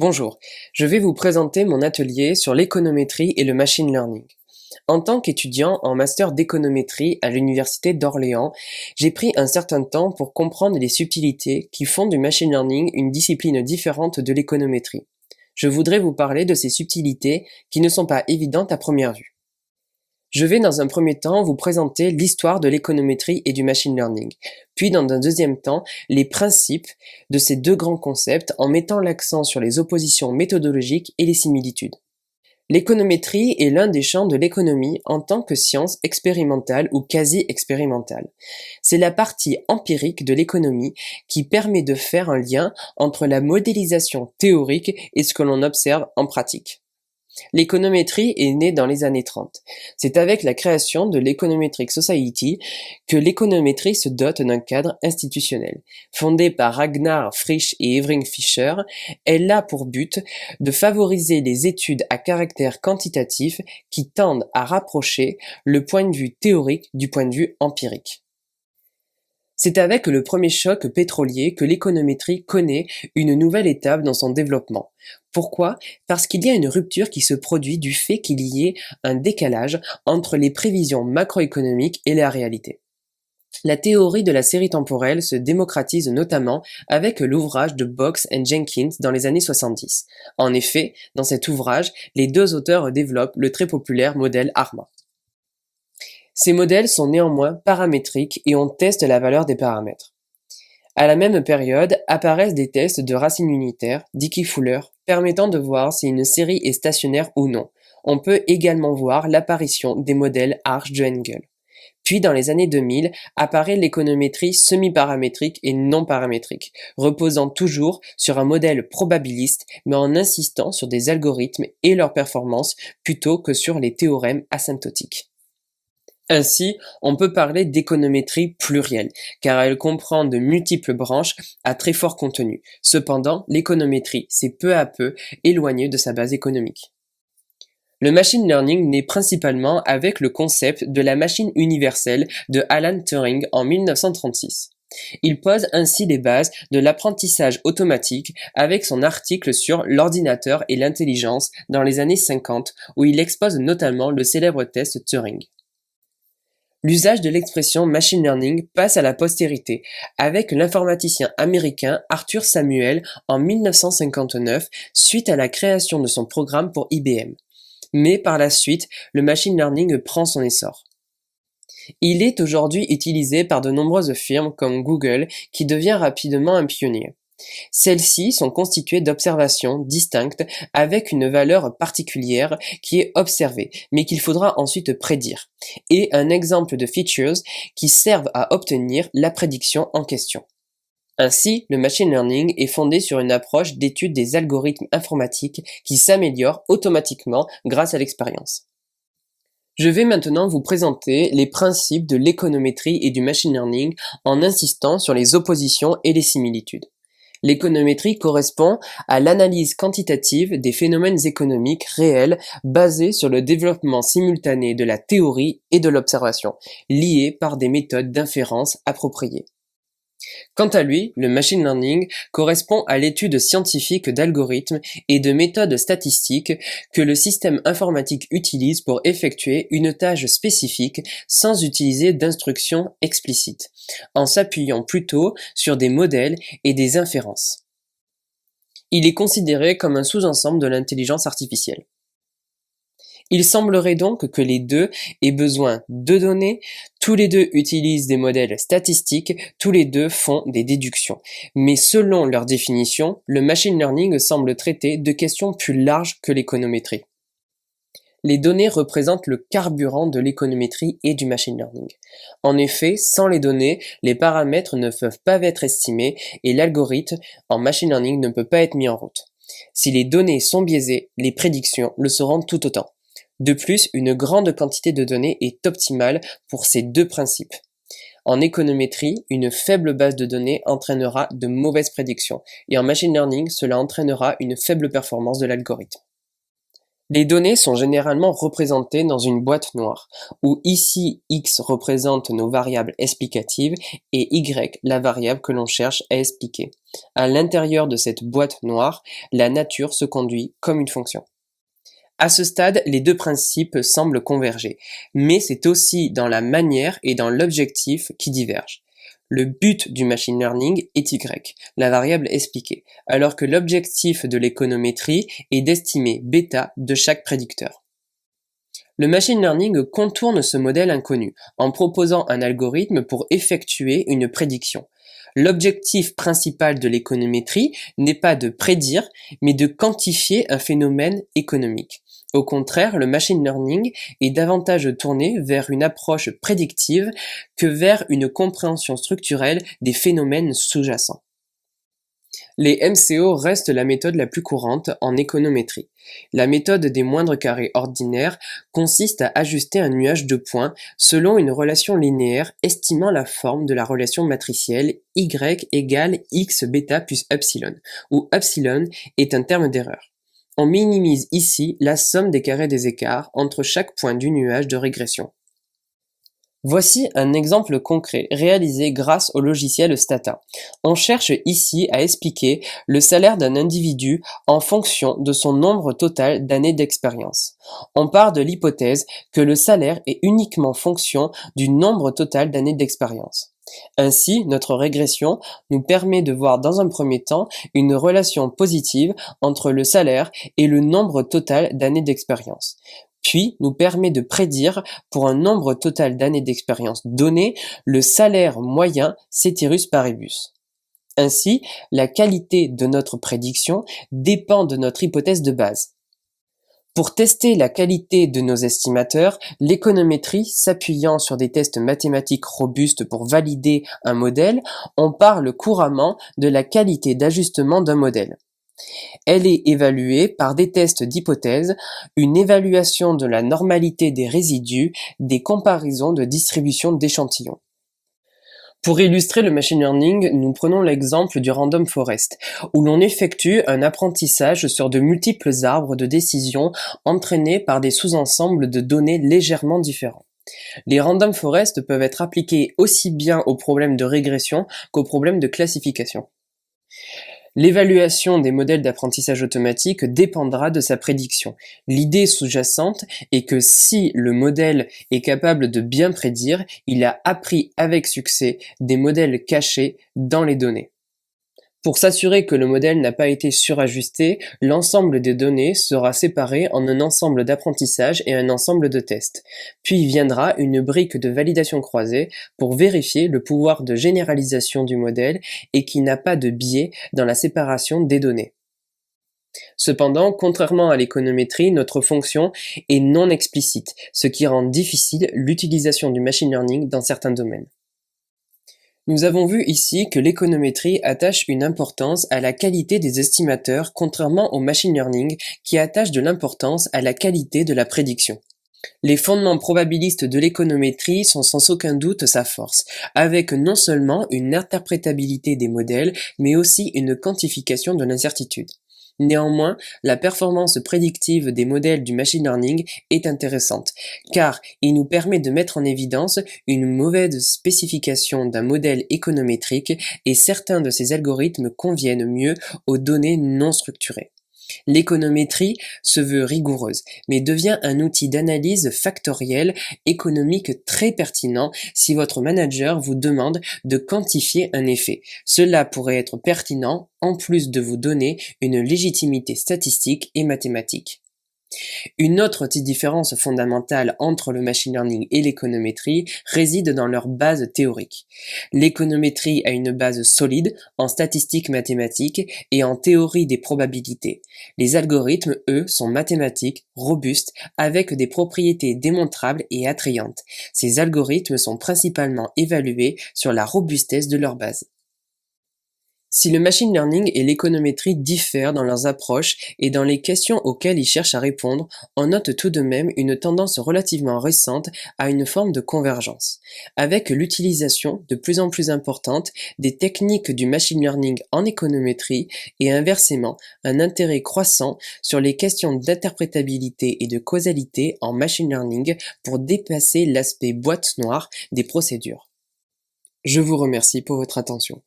Bonjour, je vais vous présenter mon atelier sur l'économétrie et le machine learning. En tant qu'étudiant en master d'économétrie à l'université d'Orléans, j'ai pris un certain temps pour comprendre les subtilités qui font du machine learning une discipline différente de l'économétrie. Je voudrais vous parler de ces subtilités qui ne sont pas évidentes à première vue. Je vais dans un premier temps vous présenter l'histoire de l'économétrie et du machine learning, puis dans un deuxième temps les principes de ces deux grands concepts en mettant l'accent sur les oppositions méthodologiques et les similitudes. L'économétrie est l'un des champs de l'économie en tant que science expérimentale ou quasi-expérimentale. C'est la partie empirique de l'économie qui permet de faire un lien entre la modélisation théorique et ce que l'on observe en pratique. L'économétrie est née dans les années 30. C'est avec la création de l'Econometric Society que l'économétrie se dote d'un cadre institutionnel. Fondée par Ragnar Frisch et Irving Fisher, elle a pour but de favoriser les études à caractère quantitatif qui tendent à rapprocher le point de vue théorique du point de vue empirique. C'est avec le premier choc pétrolier que l'économétrie connaît une nouvelle étape dans son développement. Pourquoi? Parce qu'il y a une rupture qui se produit du fait qu'il y ait un décalage entre les prévisions macroéconomiques et la réalité. La théorie de la série temporelle se démocratise notamment avec l'ouvrage de Box et Jenkins dans les années 70. En effet, dans cet ouvrage, les deux auteurs développent le très populaire modèle ARMA. Ces modèles sont néanmoins paramétriques et on teste la valeur des paramètres. À la même période, apparaissent des tests de racines unitaires, Dickey-Fuller, permettant de voir si une série est stationnaire ou non. On peut également voir l'apparition des modèles Arch de Engel. Puis dans les années 2000, apparaît l'économétrie semi-paramétrique et non paramétrique, reposant toujours sur un modèle probabiliste, mais en insistant sur des algorithmes et leurs performances plutôt que sur les théorèmes asymptotiques. Ainsi, on peut parler d'économétrie plurielle, car elle comprend de multiples branches à très fort contenu. Cependant, l'économétrie s'est peu à peu éloignée de sa base économique. Le machine learning naît principalement avec le concept de la machine universelle de Alan Turing en 1936. Il pose ainsi les bases de l'apprentissage automatique avec son article sur l'ordinateur et l'intelligence dans les années 50, où il expose notamment le célèbre test Turing. L'usage de l'expression machine learning passe à la postérité avec l'informaticien américain Arthur Samuel en 1959 suite à la création de son programme pour IBM. Mais par la suite, le machine learning prend son essor. Il est aujourd'hui utilisé par de nombreuses firmes comme Google qui devient rapidement un pionnier. Celles-ci sont constituées d'observations distinctes avec une valeur particulière qui est observée, mais qu'il faudra ensuite prédire, et un exemple de features qui servent à obtenir la prédiction en question. Ainsi, le machine learning est fondé sur une approche d'étude des algorithmes informatiques qui s'améliorent automatiquement grâce à l'expérience. Je vais maintenant vous présenter les principes de l'économétrie et du machine learning en insistant sur les oppositions et les similitudes. L'économétrie correspond à l'analyse quantitative des phénomènes économiques réels basés sur le développement simultané de la théorie et de l'observation, liés par des méthodes d'inférence appropriées. Quant à lui, le machine learning correspond à l'étude scientifique d'algorithmes et de méthodes statistiques que le système informatique utilise pour effectuer une tâche spécifique sans utiliser d'instructions explicites, en s'appuyant plutôt sur des modèles et des inférences. Il est considéré comme un sous-ensemble de l'intelligence artificielle. Il semblerait donc que les deux aient besoin de données, tous les deux utilisent des modèles statistiques, tous les deux font des déductions. Mais selon leur définition, le machine learning semble traiter de questions plus larges que l'économétrie. Les données représentent le carburant de l'économétrie et du machine learning. En effet, sans les données, les paramètres ne peuvent pas être estimés et l'algorithme en machine learning ne peut pas être mis en route. Si les données sont biaisées, les prédictions le seront tout autant. De plus, une grande quantité de données est optimale pour ces deux principes. En économétrie, une faible base de données entraînera de mauvaises prédictions, et en machine learning, cela entraînera une faible performance de l'algorithme. Les données sont généralement représentées dans une boîte noire, où ici x représente nos variables explicatives et y la variable que l'on cherche à expliquer. À l'intérieur de cette boîte noire, la nature se conduit comme une fonction. À ce stade, les deux principes semblent converger, mais c'est aussi dans la manière et dans l'objectif qui divergent. Le but du machine learning est y, la variable expliquée, alors que l'objectif de l'économétrie est d'estimer bêta de chaque prédicteur. Le machine learning contourne ce modèle inconnu en proposant un algorithme pour effectuer une prédiction. L'objectif principal de l'économétrie n'est pas de prédire, mais de quantifier un phénomène économique. Au contraire, le machine learning est davantage tourné vers une approche prédictive que vers une compréhension structurelle des phénomènes sous-jacents. Les MCO restent la méthode la plus courante en économétrie. La méthode des moindres carrés ordinaires consiste à ajuster un nuage de points selon une relation linéaire estimant la forme de la relation matricielle y égale x bêta plus epsilon, où epsilon est un terme d'erreur. On minimise ici la somme des carrés des écarts entre chaque point du nuage de régression. Voici un exemple concret réalisé grâce au logiciel Stata. On cherche ici à expliquer le salaire d'un individu en fonction de son nombre total d'années d'expérience. On part de l'hypothèse que le salaire est uniquement fonction du nombre total d'années d'expérience. Ainsi, notre régression nous permet de voir dans un premier temps une relation positive entre le salaire et le nombre total d'années d'expérience. Puis nous permet de prédire, pour un nombre total d'années d'expérience donné, le salaire moyen ceteris paribus. Ainsi, la qualité de notre prédiction dépend de notre hypothèse de base. Pour tester la qualité de nos estimateurs, l'économétrie, s'appuyant sur des tests mathématiques robustes pour valider un modèle, on parle couramment de la qualité d'ajustement d'un modèle. Elle est évaluée par des tests d'hypothèse, une évaluation de la normalité des résidus, des comparaisons de distribution d'échantillons. Pour illustrer le machine learning, nous prenons l'exemple du random forest, où l'on effectue un apprentissage sur de multiples arbres de décision entraînés par des sous-ensembles de données légèrement différents. Les random forests peuvent être appliqués aussi bien aux problèmes de régression qu'aux problèmes de classification. L'évaluation des modèles d'apprentissage automatique dépendra de sa prédiction. L'idée sous-jacente est que si le modèle est capable de bien prédire, il a appris avec succès des modèles cachés dans les données. Pour s'assurer que le modèle n'a pas été surajusté, l'ensemble des données sera séparé en un ensemble d'apprentissage et un ensemble de tests. Puis viendra une brique de validation croisée pour vérifier le pouvoir de généralisation du modèle et qu'il n'a pas de biais dans la séparation des données. Cependant, contrairement à l'économétrie, notre fonction est non explicite, ce qui rend difficile l'utilisation du machine learning dans certains domaines. Nous avons vu ici que l'économétrie attache une importance à la qualité des estimateurs, contrairement au machine learning qui attache de l'importance à la qualité de la prédiction. Les fondements probabilistes de l'économétrie sont sans aucun doute sa force, avec non seulement une interprétabilité des modèles, mais aussi une quantification de l'incertitude. Néanmoins, la performance prédictive des modèles du machine learning est intéressante, car il nous permet de mettre en évidence une mauvaise spécification d'un modèle économétrique et certains de ces algorithmes conviennent mieux aux données non structurées. L'économétrie se veut rigoureuse, mais devient un outil d'analyse factorielle économique très pertinent si votre manager vous demande de quantifier un effet. Cela pourrait être pertinent en plus de vous donner une légitimité statistique et mathématique. Une autre différence fondamentale entre le machine learning et l'économétrie réside dans leur base théorique. L'économétrie a une base solide en statistiques mathématiques et en théorie des probabilités. Les algorithmes, eux, sont mathématiques, robustes, avec des propriétés démontrables et attrayantes. Ces algorithmes sont principalement évalués sur la robustesse de leur base. Si le machine learning et l'économétrie diffèrent dans leurs approches et dans les questions auxquelles ils cherchent à répondre, on note tout de même une tendance relativement récente à une forme de convergence, avec l'utilisation de plus en plus importante des techniques du machine learning en économétrie et inversement un intérêt croissant sur les questions d'interprétabilité et de causalité en machine learning pour dépasser l'aspect boîte noire des procédures. Je vous remercie pour votre attention.